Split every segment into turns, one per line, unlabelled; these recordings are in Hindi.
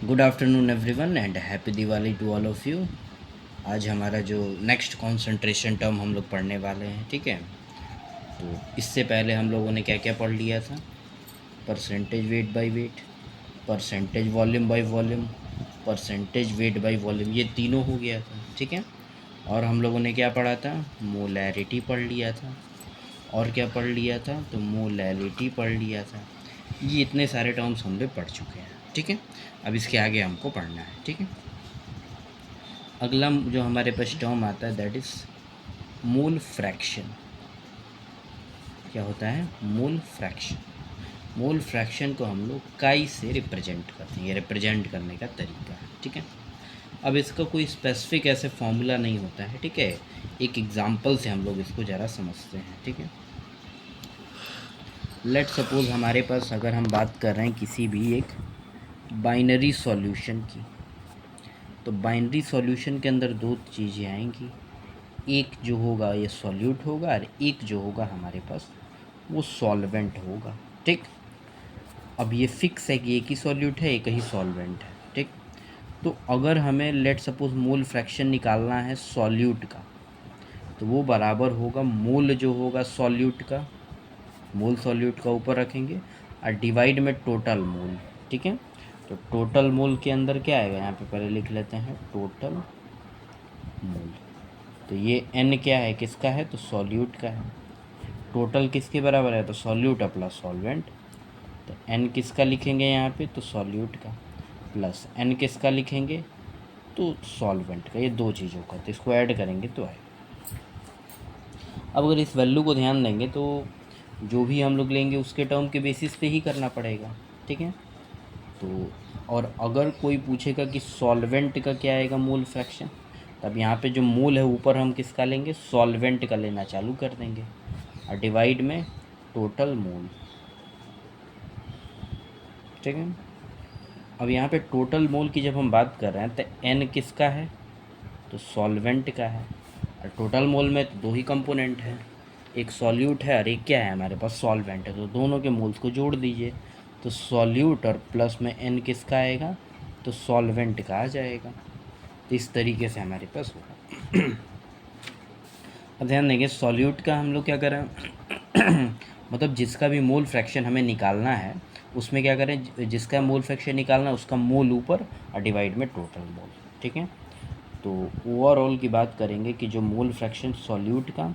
Good afternoon everyone and happy Diwali to all of you. आज हमारा जो नेक्स्ट कंसंट्रेशन टर्म हम लोग पढ़ने वाले हैं, ठीक है। तो इससे पहले हम लोगों ने क्या क्या पढ़ लिया था? Percentage weight by weight, percentage volume by volume, percentage weight by volume, ये तीनों हो गया था, ठीक है। और हम लोगों ने क्या पढ़ा था? मोलैरिटी पढ़ लिया था। और क्या पढ़ लिया था? तो मोलैलिटी पढ़ लिया था। ये इतने सारे टर्म्स हम लोग पढ़ चुके हैं, ठीक है। अब इसके आगे हमको पढ़ना है, ठीक है। अगला जो हमारे पास टर्म आता है दैट इज़ मोल फ्रैक्शन। क्या होता है? Mole fraction. मोल फ्रैक्शन को हम लोग काई से रिप्रेजेंट करते हैं, ये रिप्रेजेंट करने का तरीका है, ठीक है। अब इसका कोई स्पेसिफिक ऐसे फॉर्मूला नहीं होता है, ठीक है। एक एग्जांपल से हम लोग इसको ज़रा समझते हैं, ठीक है। लेट सपोज़ हमारे पास अगर हम बात कर रहे हैं किसी भी एक बाइनरी सॉल्यूशन की, तो बाइनरी सॉल्यूशन के अंदर दो चीज़ें आएंगी। एक जो होगा ये सॉल्यूट होगा और एक जो होगा हमारे पास वो सॉल्वेंट होगा, ठीक। अब ये फिक्स है कि एक ही सॉल्यूट है, एक ही सॉल्वेंट है, ठीक। तो अगर हमें लेट सपोज मोल फ्रैक्शन निकालना है सॉल्यूट का, तो वो बराबर होगा मोल जो होगा सॉल्यूट का, मोल सॉल्यूट का ऊपर रखेंगे और डिवाइड में टोटल मोल, ठीक है। तो टोटल मोल के अंदर क्या आएगा? यहाँ पे पहले लिख लेते हैं टोटल मोल। तो ये n क्या है, किसका है? तो सॉल्यूट का है। टोटल किसके बराबर है? तो सॉल्यूट प्लस सॉल्वेंट। तो n किसका लिखेंगे यहाँ पे? तो सॉल्यूट का, प्लस n किसका लिखेंगे? तो सॉल्वेंट का। ये दो चीज़ों का, तो इसको ऐड करेंगे तो आएगा। अब अगर इस वैल्यू को ध्यान देंगे तो जो भी हम लोग लेंगे उसके टर्म के बेसिस पे ही करना पड़ेगा, ठीक है। तो और अगर कोई पूछेगा कि सॉल्वेंट का क्या आएगा मोल फ्रैक्शन, तब यहाँ पे जो मोल है ऊपर हम किसका लेंगे? सॉल्वेंट का लेना चालू कर देंगे और डिवाइड में टोटल मोल, ठीक है। अब यहाँ पे टोटल मोल की जब हम बात कर रहे हैं तो n किसका है? तो सॉल्वेंट का है। और टोटल मोल में तो दो ही कंपोनेंट हैं, एक सॉल्यूट है और एक क्या है हमारे पास? सॉल्वेंट है। तो दोनों के मोल्स को जोड़ दीजिए, तो सॉल्यूट और प्लस में n किसका आएगा? तो सॉल्वेंट का आ जाएगा। तो इस तरीके से हमारे पास होगा। अब ध्यान देंगे सॉल्यूट का हम लोग क्या करें मतलब जिसका भी मोल फ्रैक्शन हमें निकालना है उसमें क्या करें? जिसका मोल फ्रैक्शन निकालना है उसका मोल ऊपर और डिवाइड में टोटल मोल, ठीक है। तो ओवरऑल की बात करेंगे कि जो मोल फ्रैक्शन सॉल्यूट का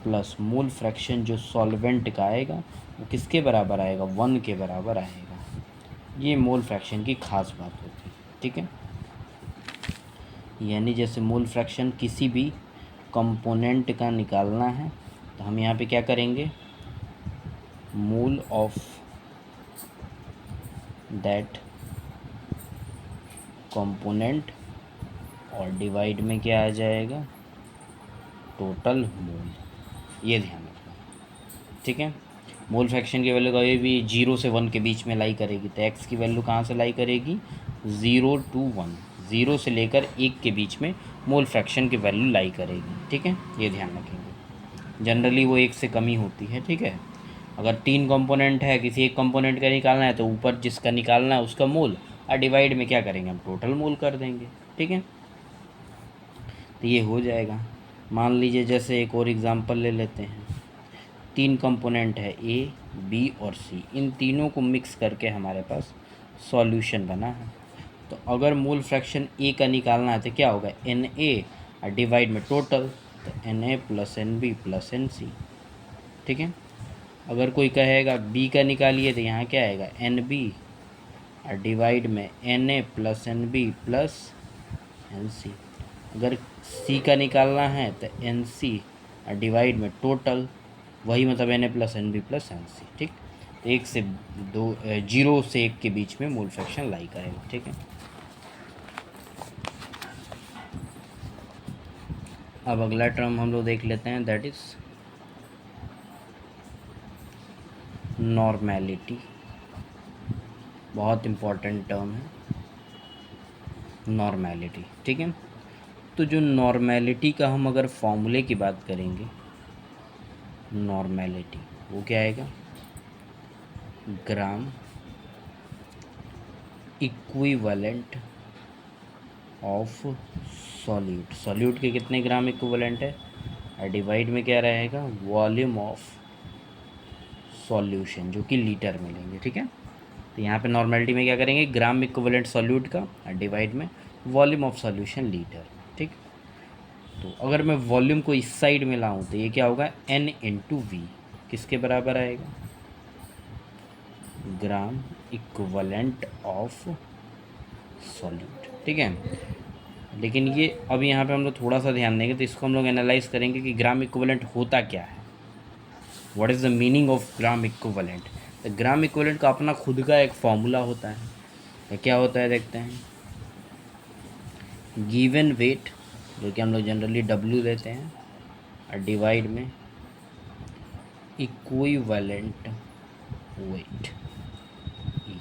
प्लस मोल फ्रैक्शन जो सॉल्वेंट का आएगा वो किसके बराबर आएगा? 1 के बराबर आएगा। ये मोल फ्रैक्शन की खास बात होती है, ठीक है। यानी जैसे मोल फ्रैक्शन किसी भी कंपोनेंट का निकालना है तो हम यहाँ पे क्या करेंगे? मोल ऑफ दैट कंपोनेंट और डिवाइड में क्या आ जाएगा? Total mole. ये ध्यान रखना, ठीक है। मोल फ्रैक्शन की वैल्यू कभी भी 0 से 1 के बीच में लाई करेगी, तो x की वैल्यू कहाँ से लाई करेगी? 0 to 1, 0 से लेकर 1 के बीच में मोल फ्रैक्शन की वैल्यू लाई करेगी, ठीक है। ये ध्यान रखेंगे। जनरली वो 1 से कम ही होती है, ठीक है। अगर 3 कंपोनेंट है, किसी एक कंपोनेंट का निकालना है तो ऊपर जिसका निकालना है उसका मोल और डिवाइड में क्या करेंगे? हम टोटल मोल कर देंगे, ठीक है। तो ये हो जाएगा। मान लीजिए जैसे एक और एग्ज़ाम्पल ले लेते हैं। 3 कंपोनेंट है ए, बी और सी, इन तीनों को मिक्स करके हमारे पास सॉल्यूशन बना है। तो अगर मोल फ्रैक्शन ए का निकालना है तो क्या होगा? एन ए और डिवाइड में टोटल, तो N A plus N B plus N C, ठीक है। अगर कोई कहेगा बी का निकालिए तो यहाँ क्या आएगा? एन बी और डिवाइड में N A plus N B plus N C. अगर सी का निकालना है तो एन सी और डिवाइड में टोटल, वही मतलब N A plus N B plus N C, ठीक। तो 1 से 2, 0 से 1 के बीच में मोल फ्रैक्शन लाई करेगा, ठीक है। अब अगला टर्म हम लोग देख लेते हैं दैट इज़ नॉर्मेलिटी। बहुत इम्पॉर्टेंट टर्म है नॉर्मेलिटी, ठीक है। तो जो नॉर्मेलिटी का हम अगर फॉर्मूले की बात करेंगे, नॉर्मेलिटी वो क्या आएगा? Gram equivalent of solute, solute के कितने ग्राम इक्विवेलेंट है, और डिवाइड में क्या रहेगा, वॉल्यूम ऑफ सॉल्यूशन, जो कि लीटर में लेंगे। ठीक है, तो यहाँ पे नॉर्मेलिटी में क्या करेंगे, ग्राम इक्विवेलेंट सॉल्यूट का और डिवाइड में वॉल्यूम ऑफ सॉल्यूशन लीटर। ठीक, तो अगर मैं वॉल्यूम को इस साइड में लाऊं तो ये क्या होगा, N इंटू वी, किसके बराबर आएगा, ग्राम इक्विवेलेंट ऑफ सॉल्यूट। ठीक है, लेकिन ये अब यहाँ पे हम लोग थोड़ा सा ध्यान देंगे तो इसको हम लोग एनालाइज करेंगे कि ग्राम इक्विवेलेंट होता क्या है, what is the meaning of gram equivalent. तो ग्राम इक्विवेलेंट का अपना खुद का एक फॉर्मूला होता है, तो क्या होता है देखते हैं, गिवन वेट, जो कि हम लोग जनरली W लेते हैं, और डिवाइड में इक्विवेलेंट वेट E।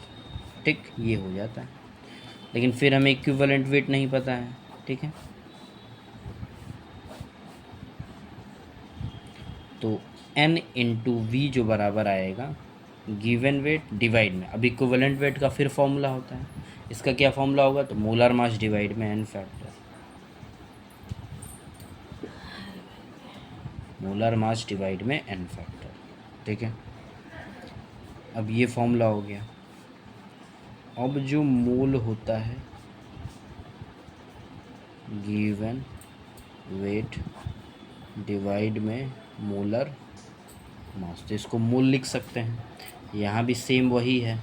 ठीक, ये हो जाता है, लेकिन फिर हमें इक्विवेलेंट वेट नहीं पता है। ठीक है, तो N इंटू वी जो बराबर आएगा गिवन वेट डिवाइड में, अब इक्विवेलेंट वेट का फिर फॉर्मूला होता है, इसका क्या फॉर्मूला होगा, तो मोलर मास डिवाइड में N factor, molar mass divide में N फैक्टर। ठीक है, अब ये फॉर्मूला हो गया। अब जो मोल होता है गिवन वेट डिवाइड में मोलर मास, तो इसको मोल लिख सकते हैं, यहाँ भी सेम वही है,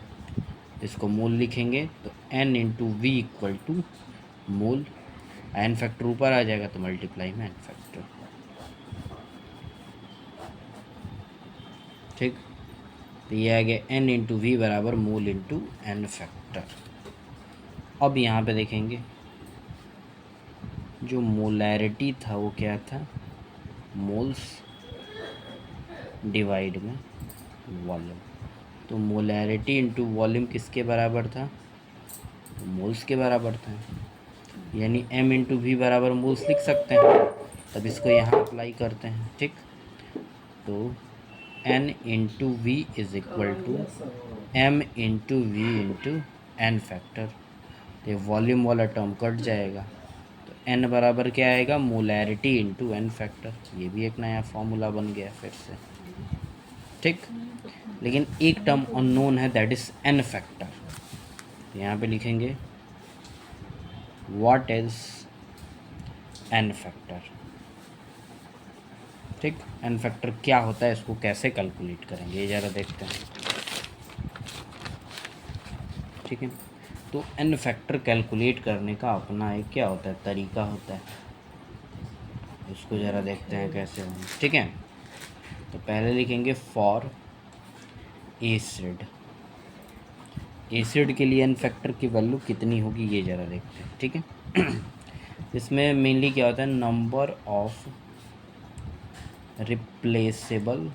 इसको मोल लिखेंगे तो N into V equal to mole, N factor ऊपर आ जाएगा तो मल्टीप्लाई में N फैक्टर। ठीक, तो ये आ गया N इंटू वी बराबर मोल इंटू N फैक्टर। अब यहाँ पे देखेंगे जो मोलैरिटी था वो क्या था, मोल्स डिवाइड में वॉल्यूम, तो मोलैरिटी इंटू वॉल्यूम किसके बराबर था, तो मोल्स के बराबर था, यानी M इंटू वी बराबर मोल्स लिख सकते हैं। तब इसको यहाँ अप्लाई करते हैं। ठीक, तो N into V is equal to M into V into N factor, तो वॉल्यूम वाला टर्म कट जाएगा, तो N बराबर क्या आएगा, मोलैरिटी इंटू N फैक्टर, ये भी एक नया फॉर्मूला बन गया फिर से। ठीक, लेकिन एक टर्म अननोन है, दैट इज N फैक्टर, तो यहाँ पे लिखेंगे व्हाट इज N फैक्टर। ठीक, N फैक्टर क्या होता है, इसको कैसे कैलकुलेट करेंगे ये ज़रा देखते हैं। ठीक है, तो N फैक्टर कैलकुलेट करने का अपना एक क्या होता है, तरीका होता है, इसको ज़रा देखते हैं कैसे होगा। ठीक है, तो पहले लिखेंगे फॉर एसिड, एसिड के लिए N फैक्टर की वैल्यू कितनी होगी ये ज़रा देखते हैं। ठीक है, इसमें मेनली क्या होता है, number of replaceable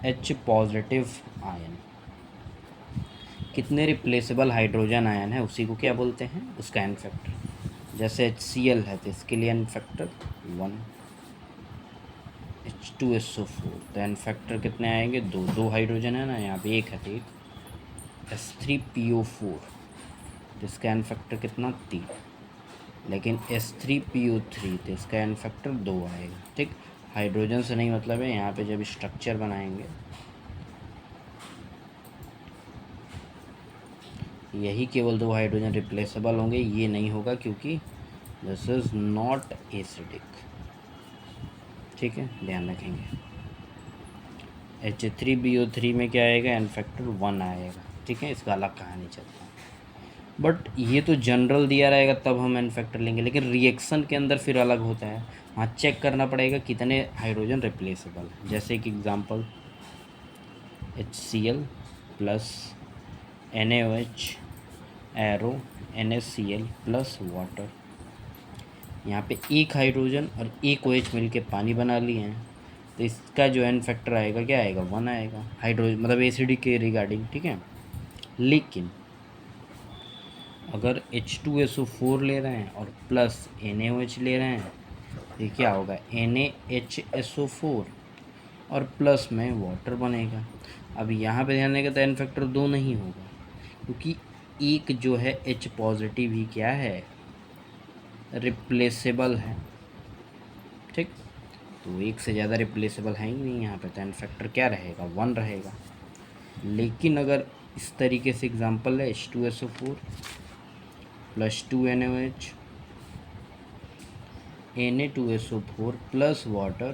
H positive ion, कितने रिप्लेसेबल हाइड्रोजन आयन है उसी को क्या बोलते हैं, उसका N फैक्टर। जैसे HCl है तो इसके लिए N फैक्टर 1, H2SO4 तो N फैक्टर कितने आएंगे, दो हाइड्रोजन है ना, यहाँ पे एक है तो एक, H3PO4 तो इसका N फैक्टर कितना 3, लेकिन H3PO3 तो इसका N फैक्टर 2 आएगा। ठीक, हाइड्रोजन से नहीं मतलब है, यहाँ पे जब स्ट्रक्चर बनाएंगे यही केवल 2 हाइड्रोजन रिप्लेसेबल होंगे, ये नहीं होगा क्योंकि दिस इज़ नॉट एसिडिक। ठीक है, ध्यान रखेंगे। H3BO3 में क्या आएगा, N फैक्टर 1 आएगा। ठीक है, इसका अलग कहानी चलता है, बट ये तो जनरल दिया रहेगा तब हम N फैक्टर लेंगे, लेकिन रिएक्शन के अंदर फिर अलग होता है, वहाँ चेक करना पड़ेगा कितने हाइड्रोजन रिप्लेसेबल। जैसे कि example HCl plus NaOH arrow NaCl plus water, यहाँ पे एक हाइड्रोजन और एक OH मिल के पानी बना लिए हैं, तो इसका जो N फैक्टर आएगा क्या आएगा, 1 आएगा, हाइड्रोजन मतलब एसिडिक के रिगार्डिंग। ठीक है, लेकिन अगर H2SO4 ले रहे हैं और प्लस NaOH ले रहे हैं तो क्या होगा, NaHSO4 और प्लस में वाटर बनेगा। अब यहाँ पे ध्यान देगा तो N फैक्टर 2 नहीं होगा, क्योंकि एक जो है H पॉजिटिव ही क्या है, रिप्लेसेबल है। ठीक, तो एक से ज़्यादा रिप्लेसेबल है ही नहीं यहाँ पे, तो एन फैक्टर क्या रहेगा, 1 रहेगा। लेकिन अगर इस तरीके से एग्जांपल है H2SO4 plus 2NaOH Na2SO4 plus water,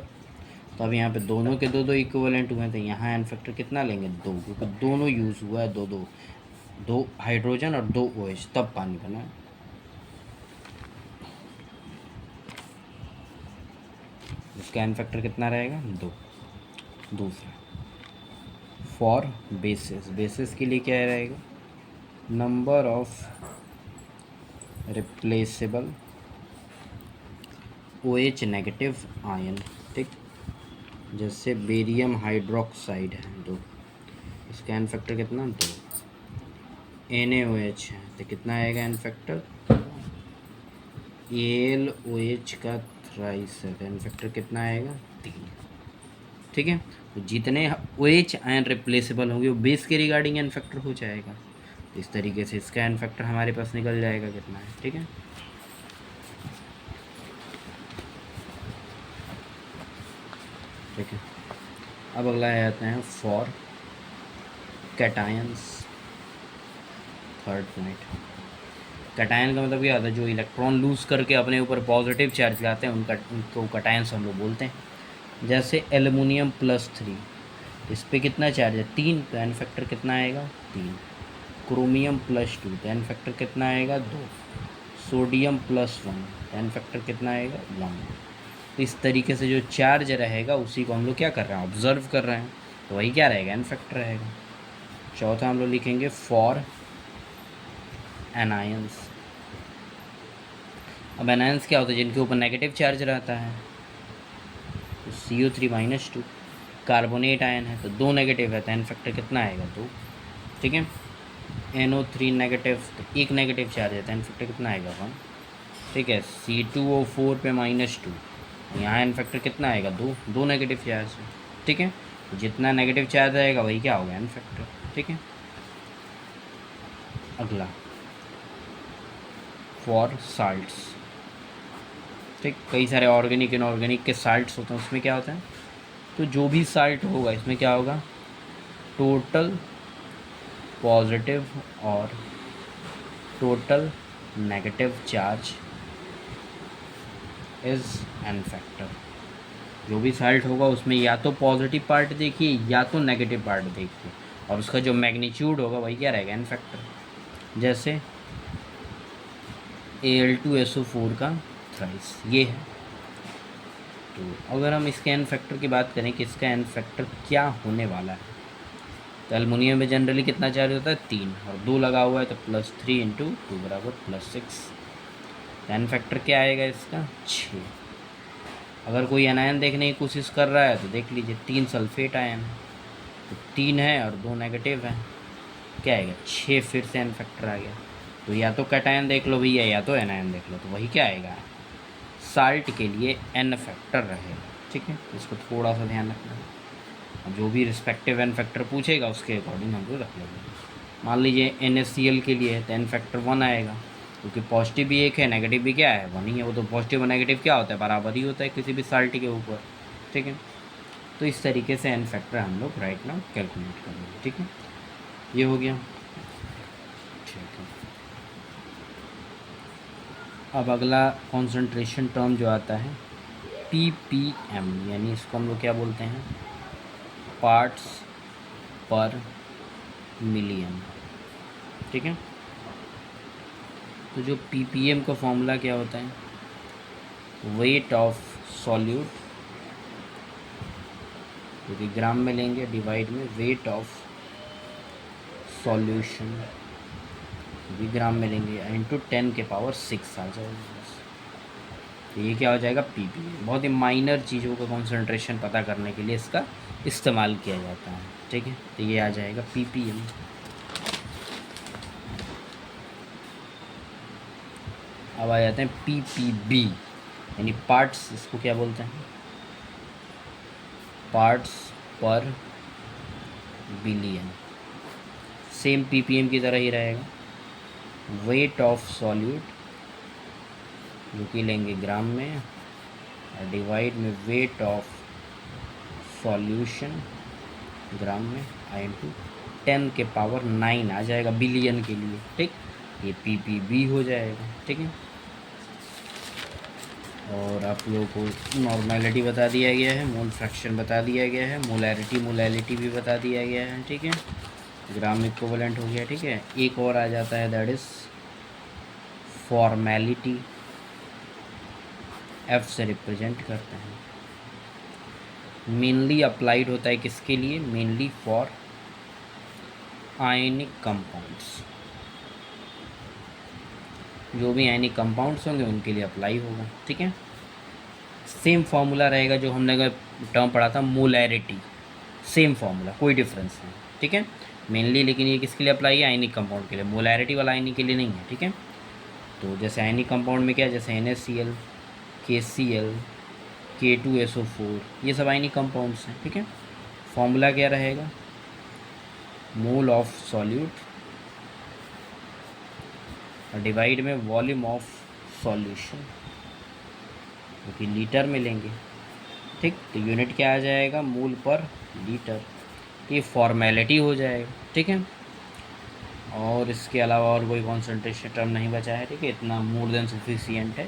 तो अब यहाँ पे दोनों के दो दो इक्विवेलेंट हुए, तो यहाँ एन फैक्टर कितना लेंगे, 2, क्योंकि दोनों यूज़ हुआ है, दो हाइड्रोजन और 2 OH, तब पानी बना है। इसका एन फैक्टर कितना रहेगा, 2। दूसरा फॉर बेसिस के लिए क्या रहेगा, number of replaceable OH negative ion. ठीक, जैसे बेरियम हाइड्रोक्साइड है 2, इसका एन फैक्टर कितना, 2। NaOH है तो कितना आएगा एन फैक्टर, AlOH का थ्राइस है तो एन फैक्टर कितना आएगा, 3। ठीक है, तो जितने OH आयन रिप्लेसेबल होंगे वो बेस के रिगार्डिंग एन फैक्टर हो जाएगा। तो इस तरीके से इसका एन फैक्टर हमारे पास निकल जाएगा कितना है। ठीक है, ठीक है। अब अगला आ जाते हैं for cations. Third point, cation का मतलब क्या होता है, जो इलेक्ट्रॉन लूज करके अपने ऊपर पॉजिटिव चार्ज लाते हैं उनको कैटायंस हम लोग बोलते हैं। जैसे एल्युमिनियम +3, इस पर कितना चार्ज है, 3, तो एन फैक्टर कितना आएगा, 3। क्रोमियम +2, तो एन फैक्टर कितना आएगा, 2। सोडियम +1, तो एन फैक्टर कितना आएगा, 1। तो इस तरीके से जो चार्ज रहेगा उसी को हम लोग क्या कर रहे हैं, ऑब्जर्व कर रहे हैं, तो वही क्या रहेगा, एन फैक्टर रहेगा। चौथा हम लोग लिखेंगे फॉर एनायंस। अब एनायंस क्या होता है, जिनके ऊपर नेगेटिव चार्ज रहता है, तो CO3-2 कार्बोनेट आयन है, तो 2 नेगेटिव है, तो एन फैक्टर कितना आएगा, 2। ठीक है, NO3 नेगेटिव, तो 1 नेगेटिव चार्ज है, तो एन फैक्टर कितना आएगा, 1। ठीक है, C2O4 पे -2, यहाँ एन फैक्टर कितना आएगा, 2 नेगेटिव चार्ज है। ठीक है, तो जितना नेगेटिव चार्ज आएगा वही क्या होगा, एन फैक्टर। ठीक है, अगला फॉर साल्ट्स। ठीक, कई सारे ऑर्गेनिक इनऑर्गेनिक के साल्ट्स होते हैं, उसमें क्या होता है, तो जो भी साल्ट होगा इसमें क्या होगा, टोटल पॉजिटिव और total negative charge is an factor. जो भी साल्ट होगा उसमें या तो पॉजिटिव पार्ट देखिए या तो नेगेटिव पार्ट देखिए, और उसका जो मैग्नीट्यूड होगा वही क्या रहेगा, एन फैक्टर। जैसे Al2SO4 का थ्राइस ये है। तो अगर हम इसके एन फैक्टर की बात करें कि इसका एन फैक्टर क्या होने वाला है, तो एल्युमिनियम में जनरली कितना चार्ज होता है, 3, और 2 लगा हुआ है, तो +3 × 2 = +6। एन फैक्टर क्या आएगा इसका, 6। अगर कोई एनायन देखने की कोशिश कर रहा है तो देख लीजिए 3 सल्फेट आयन है, तो 3 है और 2 नेगेटिव है, क्या आएगा, 6 फिर से एन फैक्टर आ गया। तो या तो कैटायन देख लो भैया या तो एनायन देख लो, तो वही क्या आएगा, साल्ट के लिए एन फैक्टर रहेगा। ठीक है, इसको थोड़ा सा ध्यान रखना है, अब जो भी रिस्पेक्टिव एन फैक्टर पूछेगा उसके अकॉर्डिंग हम लोग रख लेंगे। मान लीजिए NaCl के लिए है तो एन फैक्टर 1 आएगा, क्योंकि पॉजिटिव भी एक है नेगेटिव भी क्या है, 1 ही है, वो तो पॉजिटिव और नेगेटिव क्या होता है, बराबर ही होता है किसी भी साल्ट के ऊपर। ठीक है, तो इस तरीके से एन फैक्टर हम लोग राइट नाउ कैलकुलेट करेंगे। ठीक है, ये हो गया। ठीक है, अब अगला कॉन्सेंट्रेशन टर्म जो आता है ppm, यानी इसको हम लोग क्या बोलते हैं, पार्ट्स पर मिलियन। ठीक है, तो जो ppm का फॉर्मूला क्या होता है, वेट ऑफ सॉल्यूट, क्योंकि ग्राम में लेंगे, डिवाइड में वेट ऑफ सॉल्यूशन, भी ग्राम में लेंगे, इंटू 10⁶ आ जाएगा। तो ये क्या हो जाएगा, ppm। बहुत ही माइनर चीज़ों का कॉन्सेंट्रेशन पता करने के लिए इसका इस्तेमाल किया जाता है। ठीक है, तो ये आ जाएगा ppm। अब आ जाते हैं ppb, यानी पार्ट्स, इसको क्या बोलते हैं, पार्ट्स पर बिलियन। सेम ppm की तरह ही रहेगा, वेट ऑफ सॉल्यूट जो कि लेंगे ग्राम में, और डिवाइड में वेट ऑफ सॉल्यूशन ग्राम में, आई इंटू 10⁻9 आ जाएगा बिलियन के लिए, ठीक। ये ppb हो जाएगा, ठीक है। और आप लोगों को नॉर्मेलिटी बता दिया गया है, मोल फ्रैक्शन बता दिया गया है, मोलैलिटी भी बता दिया गया है, ठीक है। ग्राम इक्विवेलेंट हो गया, ठीक है। एक और आ जाता है, दैट इज़ फॉर्मेलिटी, एफ से रिप्रेजेंट करते हैं। मेनली अप्लाइड होता है किसके लिए? मेनली फॉर आयनिक कंपाउंड्स, जो भी आयनिक कंपाउंड्स होंगे उनके लिए अप्लाई होगा, ठीक है। सेम फार्मूला रहेगा जो हमने टर्म पढ़ा था, मोलैरिटी, सेम फार्मूला, कोई डिफरेंस नहीं, ठीक है। मेनली लेकिन ये किसके लिए अप्लाई है? आयनिक कंपाउंड के लिए, मोलैरिटी वाला आयनिक के लिए नहीं है, ठीक है। तो जैसे आयनिक कंपाउंड में क्या है, जैसे NaCl, KCl, K2SO4, ये सब आयनिक कंपाउंड्स हैं, ठीक है। फॉर्मूला क्या रहेगा? मोल ऑफ सॉल्यूट और डिवाइड में वॉल्यूम ऑफ सॉल्यूशन, जो कि लीटर में लेंगे, ठीक। तो यूनिट क्या आ जाएगा? मोल पर लीटर। ये फॉर्मेलिटी हो जाएगा, ठीक है। और इसके अलावा और कोई कॉन्सेंट्रेशन टर्म नहीं बचा है, ठीक है। इतना मोर देन सफिशिएंट है,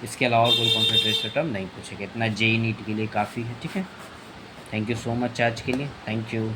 इसके अलावा और कोई कॉन्सेंट्रेशन टर्म नहीं पूछेगा, इतना JEE नीट के लिए काफ़ी है, ठीक है। थैंक यू सो मच आज के लिए, थैंक यू।